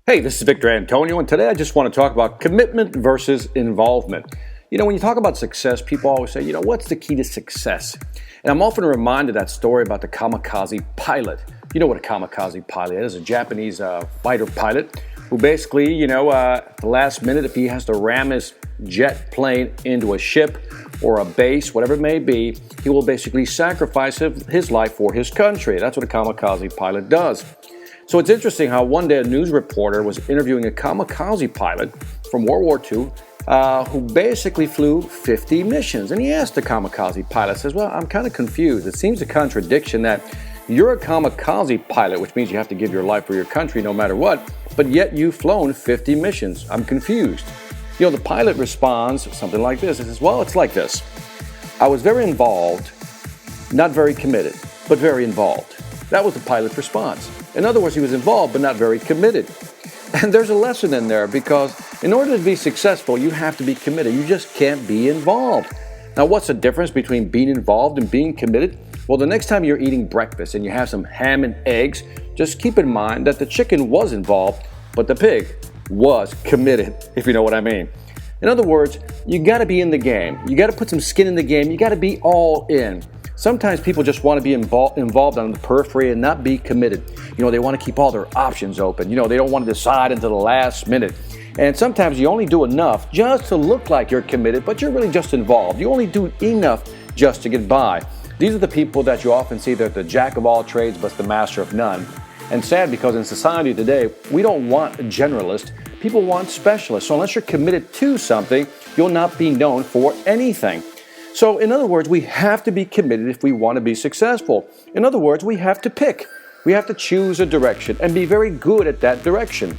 Hey, this is Victor Antonio, and today I just want to talk about commitment versus involvement. When you talk about success, people always say, what's the key to success? And I'm often reminded of that story about the kamikaze pilot. You know what a kamikaze pilot is, a Japanese fighter pilot who basically, at the last minute, if he has to ram his jet plane into a ship or a base, whatever it may be, he will basically sacrifice his life for his country. That's what a kamikaze pilot does. So it's interesting how one day a news reporter was interviewing a kamikaze pilot from World War II who basically flew 50 missions. And he asked the kamikaze pilot, says, well, I'm kind of confused. It seems a contradiction that you're a kamikaze pilot, which means you have to give your life for your country no matter what, but yet you've flown 50 missions. I'm confused. The pilot responds something like this. He says, well, it's like this. I was very involved, not very committed, but very involved. That was the pilot's response. In other words, he was involved, but not very committed. And there's a lesson in there because in order to be successful, you have to be committed. You just can't be involved. Now, what's the difference between being involved and being committed? Well, the next time you're eating breakfast and you have some ham and eggs, just keep in mind that the chicken was involved, but the pig was committed, if you know what I mean. In other words, you got to be in the game. You got to put some skin in the game. You got to be all in. Sometimes people just want to be involved on the periphery and not be committed. They want to keep all their options open. They don't want to decide until the last minute. And sometimes you only do enough just to look like you're committed, but you're really just involved. You only do enough just to get by. These are the people that you often see that the jack of all trades, but the master of none. And sad because in society today, we don't want a generalist. People want specialists. So unless you're committed to something, you'll not be known for anything. So in other words, we have to be committed if we want to be successful. In other words, we have to pick. We have to choose a direction and be very good at that direction.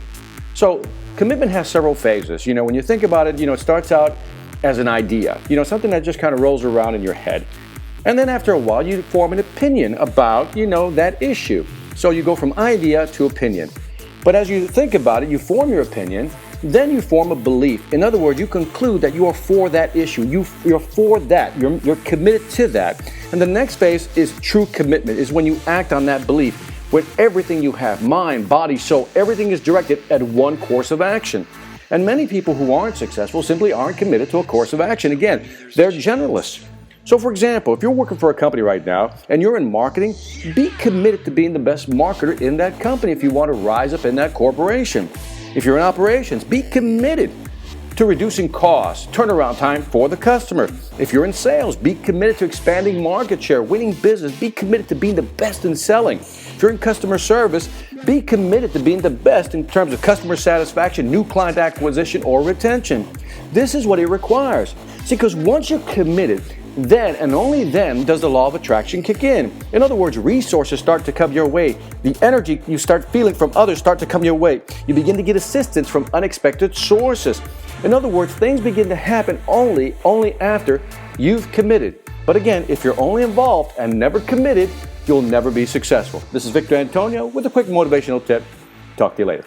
So commitment has several phases. When you think about it, it starts out as an idea, something that just kind of rolls around in your head. And then after a while, you form an opinion about, that issue. So you go from idea to opinion. But as you think about it, you form your opinion, then you form a belief. In other words, you conclude that you are for that issue. You're for that. You're committed to that. And the next phase is true commitment, is when you act on that belief with everything you have, mind, body, soul. Everything is directed at one course of action. And many people who aren't successful simply aren't committed to a course of action. Again, they're generalists. So for example, if you're working for a company right now and you're in marketing, be committed to being the best marketer in that company if you want to rise up in that corporation. If you're in operations, be committed to reducing costs, turnaround time for the customer. If you're in sales, be committed to expanding market share, winning business. Be committed to being the best in selling. If you're in customer service, be committed to being the best in terms of customer satisfaction, new client acquisition, or retention. This is what it requires. See, because once you're committed, then and only then does the law of attraction kick in. In other words, resources start to come your way. The energy you start feeling from others start to come your way. You begin to get assistance from unexpected sources. In other words, things begin to happen only after you've committed. But again, if you're only involved and never committed, you'll never be successful. This is Victor Antonio with a quick motivational tip. Talk to you later.